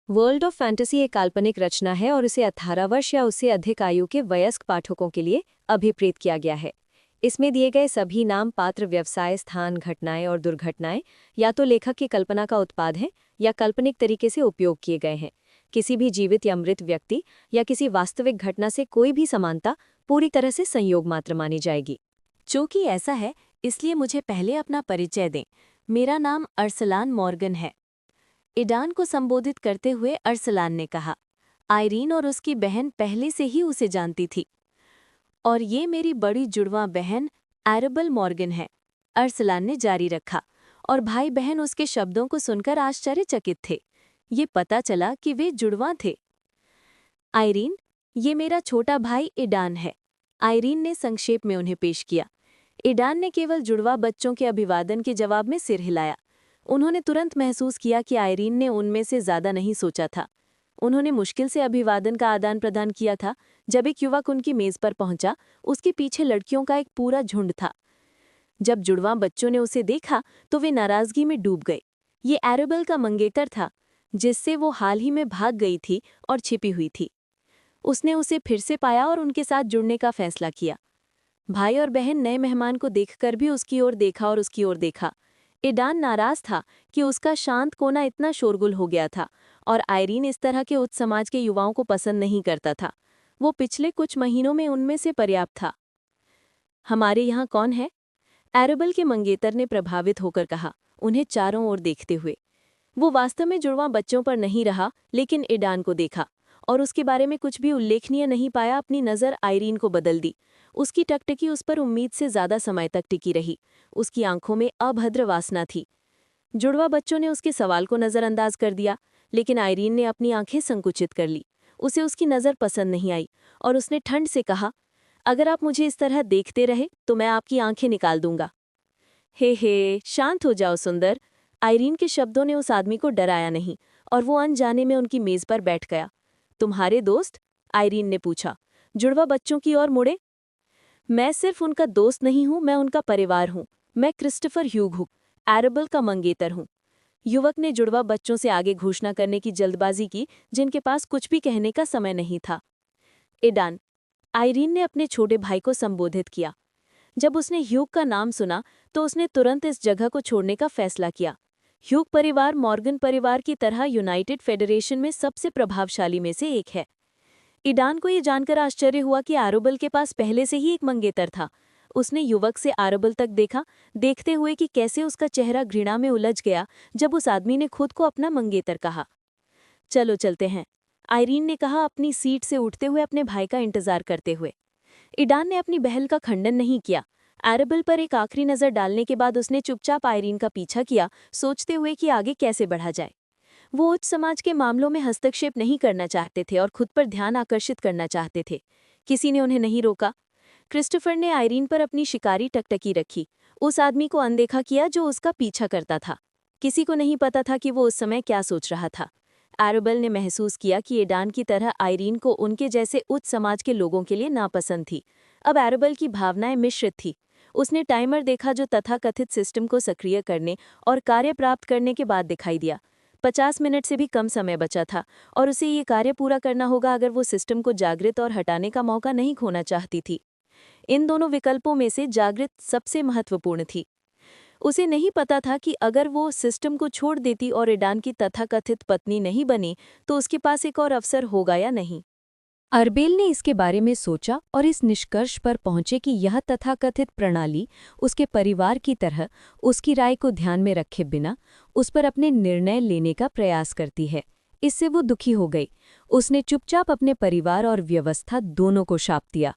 World of fantasy एक काल्पनिक रचना है और इसे 18 वर्ष या उससे अधिक आयु के वयस्क पाठकों के लिए अभिप्रेत किया गया है। इसमें दिए गए सभी नाम, पात्र, व्यवसाय, स्थान, घटनाएं और दुर्घटनाएं या तो लेखक की कल्पना का उत्पाद हैं या काल्पनिक तरीके से उपयोग किए गए हैं। किसी भी जीवित या मृत व्यक्ति या किसी वास्तविक घटना से कोई भी समानता पूरी तरह से संयोग मात्र मानी जाएगी। चूंकि ऐसा है, इसलिए मुझे पहले अपना परिचय दें। मेरा नाम अरसलान मॉर्गन है। ईडान को संबोधित करते हुए अरसलान ने कहा। आयरीन और उसकी बहन पहले से ही उसे जानती थी। और ये मेरी बड़ी जुड़वां बहन एरेबल मॉर्गन है, अरसलान ने जारी रखा। और भाई बहन उसके शब्दों को सुनकर आश्चर्यचकित थे। ये पता चला कि वे जुड़वां थे। आयरीन, ये मेरा छोटा भाई ईडान है, आयरीन ने संक्षेप में उन्हें पेश किया। ईडान ने केवल जुड़वा बच्चों के अभिवादन के जवाब में सिर हिलाया। उन्होंने तुरंत महसूस किया कि आयरीन ने उनमें से ज्यादा नहीं सोचा था। उन्होंने मुश्किल से अभिवादन का आदान प्रदान किया था। जब एक युवक उनकी मेज पर पहुंचा, उसके पीछे लड़कियों का एक पूरा झुंड था। जब जुड़वां बच्चों ने उसे देखा तो वे नाराजगी में डूब गए। ये एरेबल का मंगेतर था, जिससे वो हाल ही में भाग गई थी और छिपी हुई थी। उसने उसे फिर से पाया और उनके साथ जुड़ने का फैसला किया। भाई और बहन नए मेहमान को देखकर भी उसकी ओर देखा और उसकी ओर देखा। ईडान नाराज था कि उसका शांत कोना इतना शोरगुल हो गया था और आयरीन इस तरह के उच्च समाज के युवाओं को पसंद नहीं करता था। वो पिछले कुछ महीनों में उनमें से पर्याप्त था। हमारे यहाँ कौन है? एरेबल के मंगेतर ने प्रभावित होकर कहा, उन्हें चारों ओर देखते हुए। वो वास्तव में जुड़वां बच्चों पर नहीं रहा, लेकिन ईडान को देखा और उसके बारे में कुछ भी उल्लेखनीय नहीं पाया। अपनी नज़र आयरीन को बदल दी। उसकी टकटकी उस पर उम्मीद से ज्यादा समय तक टिकी रही। उसकी आंखों में अभद्र वासना थी। जुड़वा बच्चों ने उसके सवाल को नज़रअंदाज कर दिया, लेकिन आयरीन ने अपनी आंखें संकुचित कर ली। उसे उसकी नज़र पसंद नहीं आई और उसने ठंड से कहा, अगर आप मुझे इस तरह देखते रहे तो मैं आपकी आंखें निकाल दूंगा। हे, शांत हो जाओ सुंदर। आयरीन के शब्दों ने उस आदमी को डराया नहीं और वो अनजाने में उनकी मेज पर बैठ गया। तुम्हारे दोस्त? आयरीन ने पूछा। जुड़वा बच्चों की ओर मुड़े। मैं सिर्फ उनका दोस्त नहीं हूं, मैं उनका परिवार हूं। मैं क्रिस्टोफर ह्यूग हूं, एरेबल का मंगेतर हूं। युवक ने जुड़वा बच्चों से आगे घोषणा करने की जल्दबाजी की, जिनके पास कुछ भी कहने का समय नहीं था। ईडान, आयरीन ने अपने छोटे भाई को संबोधित किया। जब उसने ह्यूग का नाम सुना तो उसने तुरंत इस जगह को छोड़ने का फैसला किया। ह्यूग परिवार मॉर्गन परिवार की तरह यूनाइटेड फेडरेशन में सबसे प्रभावशाली में से एक है। ईडान को ये जानकर आश्चर्य हुआ कि एरेबल के पास पहले से ही एक मंगेतर था। उसने युवक से एरेबल तक देखा, देखते हुए कि कैसे उसका चेहरा घृणा में उलझ गया जब उस आदमी ने खुद को अपना मंगेतर कहा। चलो चलते हैं, आयरीन ने कहा, अपनी सीट से उठते हुए अपने भाई का इंतजार करते हुए। ईडान ने अपनी बहन का खंडन नहीं किया। एरेबल पर एक आखिरी नज़र डालने के बाद उसने चुपचाप आयरीन का पीछा किया, सोचते हुए कि आगे कैसे बढ़ा जाए। वो उच्च समाज के मामलों में हस्तक्षेप नहीं करना चाहते थे और खुद पर ध्यान आकर्षित करना चाहते थे। किसी ने उन्हें नहीं रोका। क्रिस्टोफर ने आयरीन पर अपनी शिकारी टकटकी रखी, उस आदमी को अनदेखा किया जो उसका पीछा करता था। किसी को नहीं पता था कि वो उस समय क्या सोच रहा था। एरेबल ने महसूस किया कि ईडान की तरह आयरीन को उनके जैसे उच्च समाज के लोगों के लिए नापसंद थी। अब एरेबल की भावनाएं मिश्रित थी। उसने टाइमर देखा जो तथाकथित सिस्टम को सक्रिय करने और कार्य प्राप्त करने के बाद दिखाई दिया। 50 मिनट से भी कम समय बचा था और उसे ये कार्य पूरा करना होगा अगर वो सिस्टम को जागृत और हटाने का मौका नहीं खोना चाहती थी। इन दोनों विकल्पों में से जागृत सबसे महत्वपूर्ण थी। उसे नहीं पता था कि अगर वो सिस्टम को छोड़ देती और ईडान की तथाकथित पत्नी नहीं बनी तो उसके पास एक और अवसर होगा या नहीं। अरबेल ने इसके बारे में सोचा और इस निष्कर्ष पर पहुंचे कि यह तथाकथित प्रणाली उसके परिवार की तरह उसकी राय को ध्यान में रखे बिना उस पर अपने निर्णय लेने का प्रयास करती है। इससे वो दुखी हो गई। उसने चुपचाप अपने परिवार और व्यवस्था दोनों को शाप दिया।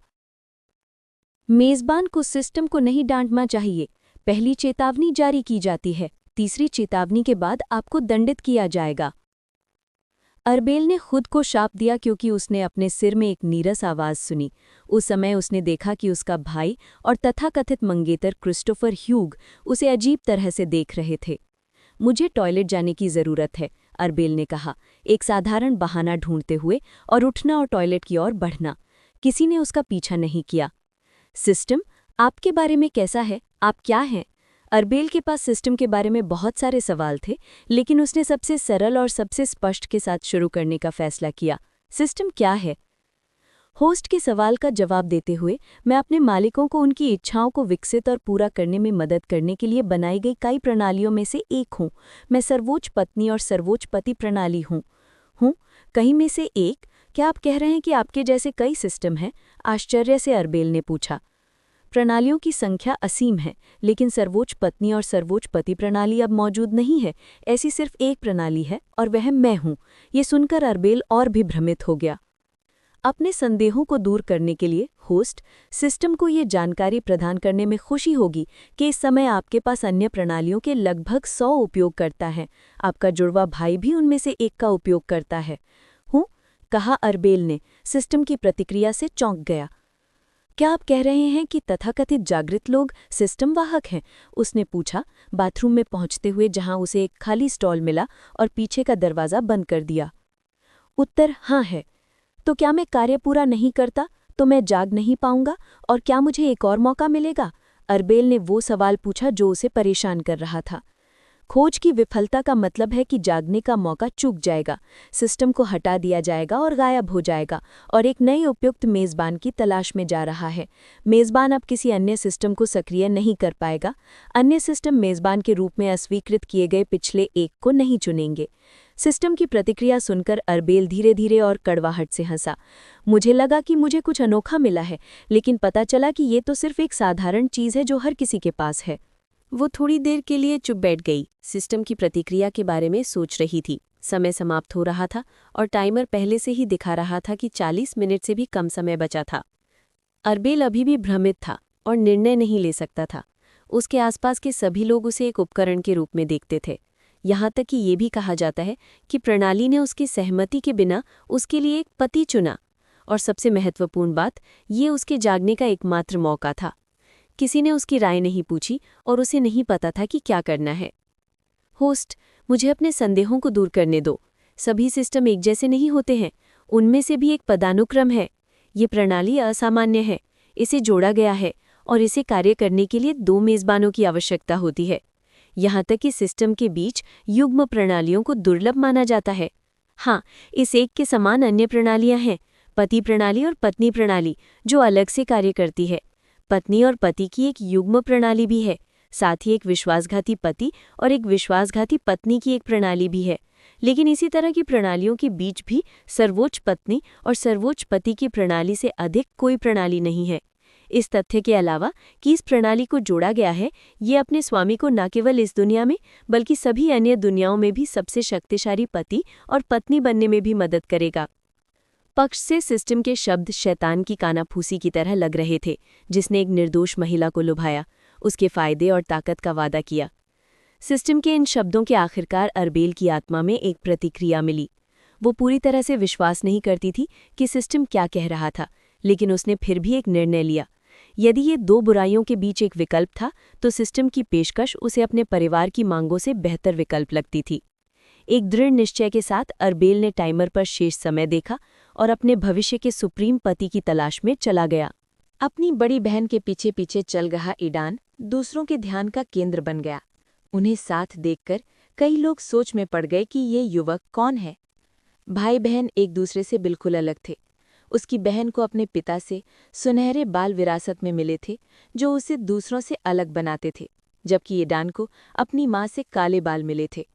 मेजबान को सिस्टम को नहीं डांटना चाहिए। पहली चेतावनी जारी की जाती है, तीसरी चेतावनी के बाद आपको दंडित किया जाएगा। अरबेल ने खुद को शाप दिया क्योंकि उसने अपने सिर में एक नीरस आवाज सुनी। उस समय उसने देखा कि उसका भाई और तथाकथित मंगेतर क्रिस्टोफर ह्यूग उसे अजीब तरह से देख रहे थे। मुझे टॉयलेट जाने की ज़रूरत है, अरबेल ने कहा, एक साधारण बहाना ढूंढते हुए, और उठना और टॉयलेट की ओर बढ़ना। किसी ने उसका पीछा नहीं किया। सिस्टम, आपके बारे में कैसा है? आप क्या हैं? अरबेल के पास सिस्टम के बारे में बहुत सारे सवाल थे, लेकिन उसने सबसे सरल और सबसे स्पष्ट के साथ शुरू करने का फैसला किया। सिस्टम क्या है? होस्ट के सवाल का जवाब देते हुए मैं अपने मालिकों को उनकी इच्छाओं को विकसित और पूरा करने में मदद करने के लिए बनाई गई कई प्रणालियों में से एक हूँ। मैं सर्वोच्च पत्नी और सर्वोच्च पति प्रणाली हूँ। कहीं में से एक? क्या आप कह रहे हैं कि आपके जैसे कई सिस्टम हैं? आश्चर्य से अरबेल ने पूछा। प्रणालियों की संख्या असीम है, लेकिन सर्वोच्च पत्नी और सर्वोच्च पति प्रणाली अब मौजूद नहीं है। ऐसी सिर्फ एक प्रणाली है और वह मैं हूँ। ये सुनकर अरबेल और भी भ्रमित हो गया। अपने संदेहों को दूर करने के लिए होस्ट सिस्टम को ये जानकारी प्रदान करने में खुशी होगी कि इस समय आपके पास अन्य प्रणालियों के लगभग 100 उपयोगकर्ता हैं। आपका जुड़वा भाई भी उनमें से एक का उपयोग करता है। कहा अरबेल ने सिस्टम की प्रतिक्रिया से चौंक गया। क्या आप कह रहे हैं कि तथाकथित जागृत लोग सिस्टम वाहक हैं? उसने पूछा, बाथरूम में पहुंचते हुए जहां उसे एक खाली स्टॉल मिला और पीछे का दरवाज़ा बंद कर दिया। उत्तर हाँ है। तो क्या मैं कार्य पूरा नहीं करता तो मैं जाग नहीं पाऊंगा, और क्या मुझे एक और मौका मिलेगा? अरबेल ने वो सवाल पूछा जो उसे परेशान कर रहा था। खोज की विफलता का मतलब है कि जागने का मौका चूक जाएगा, सिस्टम को हटा दिया जाएगा और गायब हो जाएगा, और एक नए उपयुक्त मेज़बान की तलाश में जा रहा है। मेज़बान अब किसी अन्य सिस्टम को सक्रिय नहीं कर पाएगा। अन्य सिस्टम मेज़बान के रूप में अस्वीकृत किए गए पिछले एक को नहीं चुनेंगे। सिस्टम की प्रतिक्रिया सुनकर अरबेल धीरे धीरे और कड़वाहट से हंसा। मुझे लगा कि मुझे कुछ अनोखा मिला है, लेकिन पता चला कि ये तो सिर्फ एक साधारण चीज़ है जो हर किसी के पास है। वो थोड़ी देर के लिए चुप बैठ गई। सिस्टम की प्रतिक्रिया के बारे में सोच रही थी। समय समाप्त हो रहा था और टाइमर पहले से ही दिखा रहा था कि 40 मिनट से भी कम समय बचा था। अरबेल अभी भी भ्रमित था और निर्णय नहीं ले सकता था। उसके आसपास के सभी लोग उसे एक उपकरण के रूप में देखते थे। यहाँ तक कि ये भी कहा जाता है कि प्रणाली ने उसकी सहमति के बिना उसके लिए एक पति चुना, और सबसे महत्वपूर्ण बात, ये उसके जागने का एकमात्र मौका था। किसी ने उसकी राय नहीं पूछी और उसे नहीं पता था कि क्या करना है। होस्ट, मुझे अपने संदेहों को दूर करने दो। सभी सिस्टम एक जैसे नहीं होते हैं, उनमें से भी एक पदानुक्रम है। ये प्रणाली असामान्य है, इसे जोड़ा गया है और इसे कार्य करने के लिए 2 मेज़बानों की आवश्यकता होती है। यहाँ तक कि सिस्टम के बीच युग्म प्रणालियों को दुर्लभ माना जाता है। हाँ, इस एक के समान अन्य प्रणालियाँ हैं, पति प्रणाली और पत्नी प्रणाली, जो अलग से कार्य करती है। पत्नी और पति की एक युग्म प्रणाली भी है, साथ ही एक विश्वासघाती पति और एक विश्वासघाती पत्नी की एक प्रणाली भी है। लेकिन इसी तरह की प्रणालियों के बीच भी सर्वोच्च पत्नी और सर्वोच्च पति की प्रणाली से अधिक कोई प्रणाली नहीं है। इस तथ्य के अलावा कि इस प्रणाली को जोड़ा गया है, ये अपने स्वामी को न केवल इस दुनिया में बल्कि सभी अन्य दुनियाओं में भी सबसे शक्तिशाली पति और पत्नी बनने में भी मदद करेगा। पक्ष से सिस्टम के शब्द शैतान की कानाफूसी की तरह लग रहे थे, जिसने एक निर्दोष महिला को लुभाया, उसके फायदे और ताकत का वादा किया। सिस्टम के इन शब्दों के आखिरकार अरबेल की आत्मा में एक प्रतिक्रिया मिली। वो पूरी तरह से विश्वास नहीं करती थी कि सिस्टम क्या कह रहा था, लेकिन उसने फिर भी एक निर्णय लिया। यदि ये 2 बुराइयों के बीच एक विकल्प था, तो सिस्टम की पेशकश उसे अपने परिवार की मांगों से बेहतर विकल्प लगती थी। एक दृढ़ निश्चय के साथ अरबेल ने टाइमर पर शेष समय देखा और अपने भविष्य के सुप्रीम पति की तलाश में चला गया। अपनी बड़ी बहन के पीछे पीछे चल रहा ईडान दूसरों के ध्यान का केंद्र बन गया। उन्हें साथ देखकर कई लोग सोच में पड़ गए कि ये युवक कौन है। भाई बहन एक दूसरे से बिल्कुल अलग थे। उसकी बहन को अपने पिता से सुनहरे बाल विरासत में मिले थे, जो उसे दूसरों से अलग बनाते थे, जबकि ईडान को अपनी माँ से काले बाल मिले थे।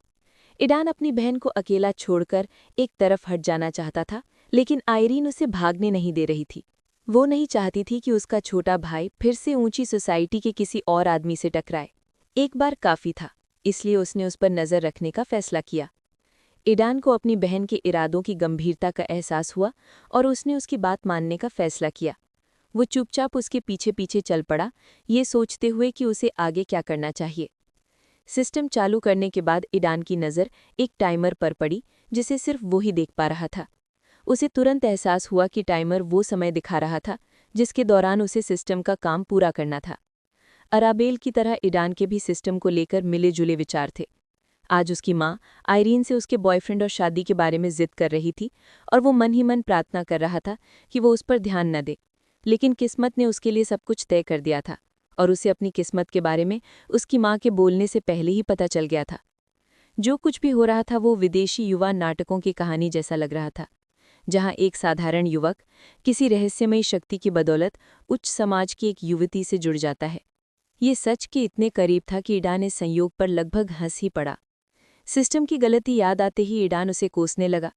ईडान अपनी बहन को अकेला छोड़कर एक तरफ हट जाना चाहता था, लेकिन आयरीन उसे भागने नहीं दे रही थी। वो नहीं चाहती थी कि उसका छोटा भाई फिर से ऊंची सोसाइटी के किसी और आदमी से टकराए। एक बार काफ़ी था, इसलिए उसने उस पर नज़र रखने का फैसला किया। ईडान को अपनी बहन के इरादों की गंभीरता का एहसास हुआ और उसने उसकी बात मानने का फैसला किया। वो चुपचाप उसके पीछे पीछे चल पड़ा, ये सोचते हुए कि उसे आगे क्या करना चाहिए। सिस्टम चालू करने के बाद ईडान की नज़र एक टाइमर पर पड़ी, जिसे सिर्फ वो ही देख पा रहा था। उसे तुरंत एहसास हुआ कि टाइमर वो समय दिखा रहा था जिसके दौरान उसे सिस्टम का काम पूरा करना था। अराबेल की तरह ईडान के भी सिस्टम को लेकर मिले जुले विचार थे। आज उसकी माँ आयरीन से उसके बॉयफ्रेंड और शादी के बारे में जिद कर रही थी और वो मन ही मन प्रार्थना कर रहा था कि वो उस पर ध्यान न दे। लेकिन किस्मत ने उसके लिए सब कुछ तय कर दिया था और उसे अपनी किस्मत के बारे में उसकी माँ के बोलने से पहले ही पता चल गया था। जो कुछ भी हो रहा था वो विदेशी युवा नाटकों की कहानी जैसा लग रहा था, जहाँ एक साधारण युवक किसी रहस्यमयी शक्ति की बदौलत उच्च समाज की एक युवती से जुड़ जाता है। ये सच के इतने करीब था कि ईडान ने संयोग पर लगभग हंस ही पड़ा। सिस्टम की गलती याद आते ही ईडान उसे कोसने लगा।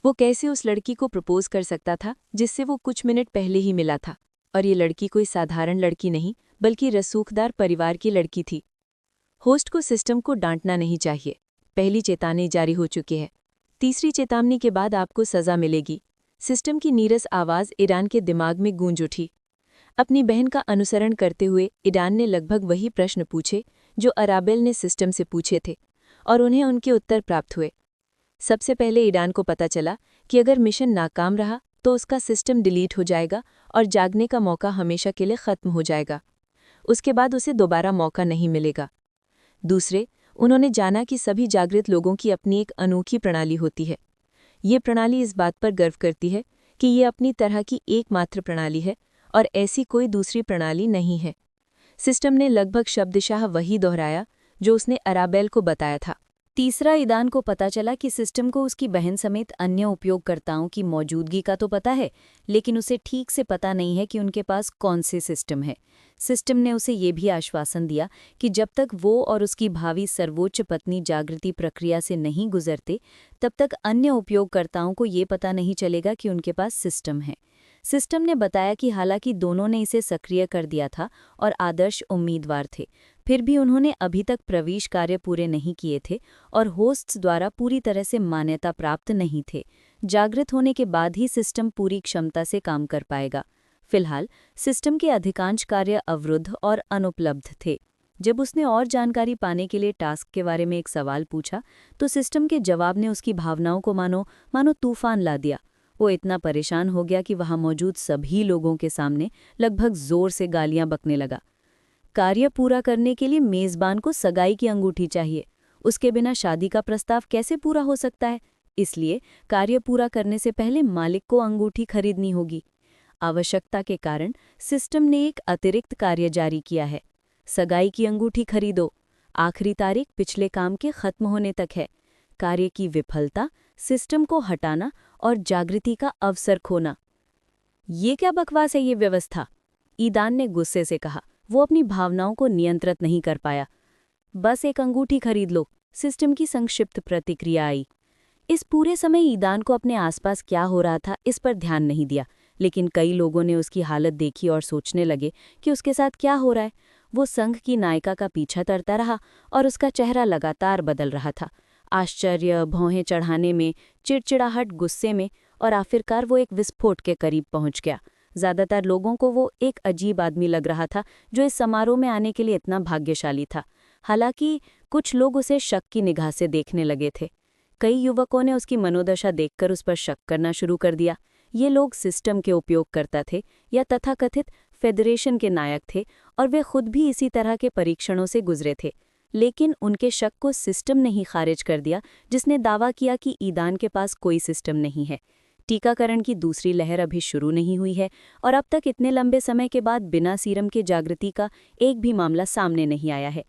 वो कैसे उस लड़की को प्रपोज कर सकता था जिससे वो कुछ मिनट पहले ही मिला था, और ये लड़की कोई साधारण लड़की नहीं बल्कि रसूखदार परिवार की लड़की थी। होस्ट को सिस्टम को डांटना नहीं चाहिए। पहली चेतावनी जारी हो चुकी है। तीसरी चेतावनी के बाद आपको सजा मिलेगी। सिस्टम की नीरस आवाज़ ईडान के दिमाग में गूंज उठी। अपनी बहन का अनुसरण करते हुए ईडान ने लगभग वही प्रश्न पूछे जो अराबेल ने सिस्टम से पूछे थे, और उन्हें उनके उत्तर प्राप्त हुए। सबसे पहले ईडान को पता चला कि अगर मिशन नाकाम रहा तो उसका सिस्टम डिलीट हो जाएगा और जागने का मौका हमेशा के लिए खत्म हो जाएगा। उसके बाद उसे दोबारा मौका नहीं मिलेगा। दूसरे, उन्होंने जाना कि सभी जागृत लोगों की अपनी एक अनोखी प्रणाली होती है। ये प्रणाली इस बात पर गर्व करती है कि ये अपनी तरह की एकमात्र प्रणाली है और ऐसी कोई दूसरी प्रणाली नहीं है। सिस्टम ने लगभग शब्दशः वही दोहराया जो उसने अराबेल को बताया था। तीसरा, ईदान को पता चला कि सिस्टम को उसकी बहन समेत अन्य उपयोगकर्ताओं की मौजूदगी का तो पता है, लेकिन उसे ठीक से पता नहीं है कि उनके पास कौन से सिस्टम है। सिस्टम ने उसे ये भी आश्वासन दिया कि जब तक वो और उसकी भावी सर्वोच्च पत्नी जागृति प्रक्रिया से नहीं गुजरते, तब तक अन्य उपयोगकर्ताओं को ये पता नहीं चलेगा कि उनके पास सिस्टम है। सिस्टम ने बताया कि हालांकि दोनों ने इसे सक्रिय कर दिया था और आदर्श उम्मीदवार थे, फिर भी उन्होंने अभी तक प्रवेश कार्य पूरे नहीं किए थे और होस्ट्स द्वारा पूरी तरह से मान्यता प्राप्त नहीं थे। जागृत होने के बाद ही सिस्टम पूरी क्षमता से काम कर पाएगा। फिलहाल सिस्टम के अधिकांश कार्य अवरुद्ध और अनुपलब्ध थे। जब उसने और जानकारी पाने के लिए टास्क के बारे में एक सवाल पूछा तो सिस्टम के जवाब ने उसकी भावनाओं को मानो तूफान ला दिया। वो इतना परेशान हो गया कि वहां मौजूद सभी लोगों के सामने लगभग जोर से गालियां बकने लगा। कार्य पूरा करने के लिए मेजबान को सगाई की अंगूठी चाहिए, उसके बिना शादी का प्रस्ताव कैसे पूरा हो सकता है? इसलिए कार्य पूरा करने से पहले मालिक को अंगूठी खरीदनी होगी। आवश्यकता के कारण सिस्टम ने एक अतिरिक्त कार्य जारी किया है। सगाई की अंगूठी खरीदो। आखिरी तारीख पिछले काम के खत्म होने तक है। कार्य की विफलता, सिस्टम को हटाना और जागृति का अवसर खोना। ये क्या बकवास है ये व्यवस्था? ईदान ने गुस्से से कहा। वो अपनी भावनाओं को नियंत्रित नहीं कर पाया। बस एक अंगूठी खरीद लो, सिस्टम की संक्षिप्त प्रतिक्रिया आई। इस पूरे समय ईदान को अपने आसपास क्या हो रहा था इस पर ध्यान नहीं दिया, लेकिन कई लोगों ने उसकी हालत देखी और सोचने लगे कि उसके साथ क्या हो रहा है। वो संघ की नायिका का पीछा करता रहा और उसका चेहरा लगातार बदल रहा था। आश्चर्य, भौहें चढ़ाने में, चिड़चिड़ाहट, गुस्से में, और आखिरकार वो एक विस्फोट के करीब पहुंच गया। ज्यादातर लोगों को वो एक अजीब आदमी लग रहा था जो इस समारोह में आने के लिए इतना भाग्यशाली था। हालांकि कुछ लोग उसे शक की निगाह से देखने लगे थे। कई युवकों ने उसकी मनोदशा देखकर उस पर शक करना शुरू कर दिया। ये लोग सिस्टम के उपयोगकर्ता थे या तथाकथित फेडरेशन के नायक थे और वे खुद भी इसी तरह के परीक्षणों से गुजरे थे। लेकिन उनके शक को सिस्टम ने ही खारिज कर दिया, जिसने दावा किया कि ईदान के पास कोई सिस्टम नहीं है। टीकाकरण की दूसरी लहर अभी शुरू नहीं हुई है और अब तक इतने लंबे समय के बाद बिना सीरम के जागृति का एक भी मामला सामने नहीं आया है।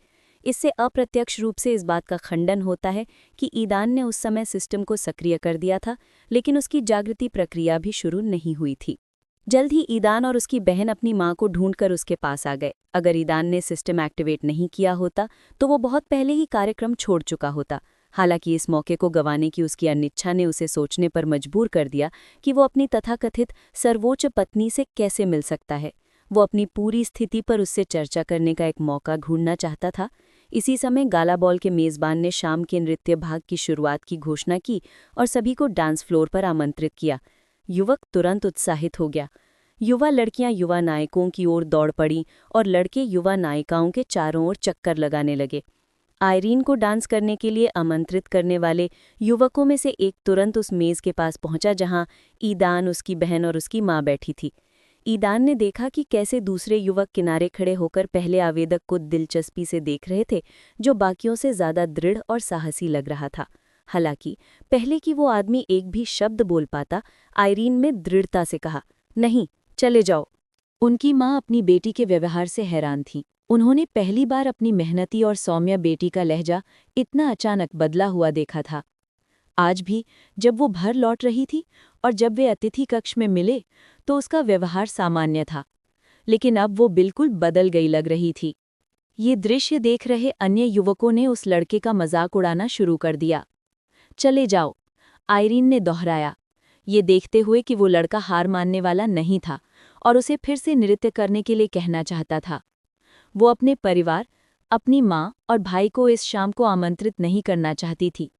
इससे अप्रत्यक्ष रूप से इस बात का खंडन होता है कि ईदान ने उस समय सिस्टम को सक्रिय कर दिया था, लेकिन उसकी जागृति प्रक्रिया भी शुरू नहीं हुई थी। जल्द ही ईदान और उसकी बहन अपनी मां को ढूंढकर उसके पास आ गए। अगर ईदान ने सिस्टम एक्टिवेट नहीं किया होता तो वो बहुत पहले ही कार्यक्रम छोड़ चुका होता। हालांकि इस मौके को गंवाने की उसकी अनिच्छा ने उसे सोचने पर मजबूर कर दिया कि वो अपनी तथाकथित सर्वोच्च पत्नी से कैसे मिल सकता है। वो अपनी पूरी स्थिति पर उससे चर्चा करने का एक मौका ढूंढना चाहता था। इसी समय गाला बॉल के मेज़बान ने शाम के नृत्य भाग की शुरुआत की घोषणा की और सभी को डांस फ्लोर पर आमंत्रित किया। युवक तुरंत उत्साहित हो गया। युवा लड़कियां युवा नायकों की ओर दौड़ पड़ीं और लड़के युवा नायिकाओं के चारों ओर चक्कर लगाने लगे। आयरीन को डांस करने के लिए आमंत्रित करने वाले युवकों में से एक तुरंत उस मेज़ के पास पहुंचा जहां ईदान, उसकी बहन और उसकी मां बैठी थी। ईदान ने देखा कि कैसे दूसरे युवक किनारे खड़े होकर पहले आवेदक को दिलचस्पी से देख रहे थे, जो बाकियों से ज्यादा दृढ़ और साहसी लग रहा था। हालांकि पहले कि वो आदमी एक भी शब्द बोल पाता, आयरीन में दृढ़ता से कहा, नहीं, चले जाओ। उनकी माँ अपनी बेटी के व्यवहार से हैरान थी। उन्होंने पहली बार अपनी मेहनती और सौम्य बेटी का लहजा इतना अचानक बदला हुआ देखा था। आज भी जब वो घर लौट रही थी और जब वे अतिथि कक्ष में मिले तो उसका व्यवहार सामान्य था, लेकिन अब वो बिल्कुल बदल गई लग रही थी। ये दृश्य देख रहे अन्य युवकों ने उस लड़के का मजाक उड़ाना शुरू कर दिया। चले जाओ, आइरीन ने दोहराया, ये देखते हुए कि वो लड़का हार मानने वाला नहीं था और उसे फिर से नृत्य करने के लिए कहना चाहता था। वो अपने परिवार, अपनी माँ और भाई को इस शाम को आमंत्रित नहीं करना चाहती थी।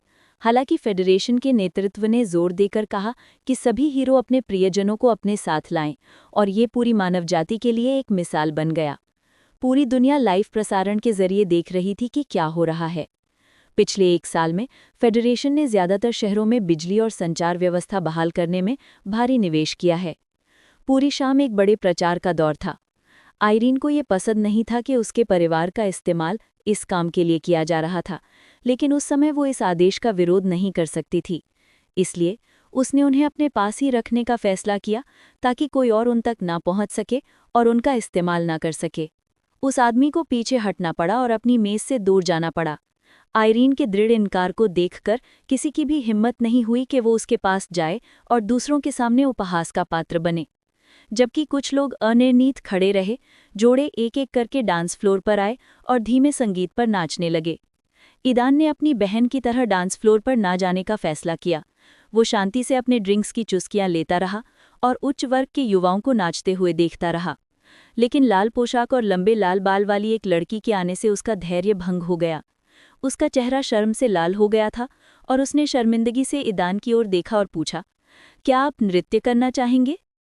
हालांकि फेडरेशन के नेतृत्व ने जोर देकर कहा कि सभी हीरो अपने प्रियजनों को अपने साथ लाएं और ये पूरी मानव जाति के लिए एक मिसाल बन गया। पूरी दुनिया लाइव प्रसारण के जरिए देख रही थी कि क्या हो रहा है। पिछले 1 साल में फेडरेशन ने ज्यादातर शहरों में बिजली और संचार व्यवस्था बहाल करने में भारी निवेश किया है। पूरी शाम एक बड़े प्रचार का दौर था। आइरीन को ये पसंद नहीं था कि उसके परिवार का इस्तेमाल इस काम के लिए किया जा रहा था, लेकिन उस समय वो इस आदेश का विरोध नहीं कर सकती थी। इसलिए उसने उन्हें अपने पास ही रखने का फैसला किया ताकि कोई और उन तक ना पहुंच सके और उनका इस्तेमाल ना कर सके। उस आदमी को पीछे हटना पड़ा और अपनी मेज से दूर जाना पड़ा। आइरीन के दृढ़ इनकार को देखकर किसी की भी हिम्मत नहीं हुई कि वो उसके पास जाए और दूसरों के सामने उपहास का पात्र बने। जबकि कुछ लोग अनिर्णित खड़े रहे, जोड़े एक एक करके डांस फ्लोर पर आए और धीमे संगीत पर नाचने लगे। ईदान ने अपनी बहन की तरह डांस फ्लोर पर ना जाने का फैसला किया। वो शांति से अपने ड्रिंक्स की चुस्कियां लेता रहा और उच्च वर्ग के युवाओं को नाचते हुए देखता रहा। लेकिन लाल पोशाक और लंबे लाल बाल वाली एक लड़की के आने से उसका धैर्य भंग हो गया। उसका चेहरा शर्म से लाल हो गया था और उसने शर्मिंदगी से ईदान की ओर देखा और पूछा, क्या आप नृत्य करना चाहेंगे?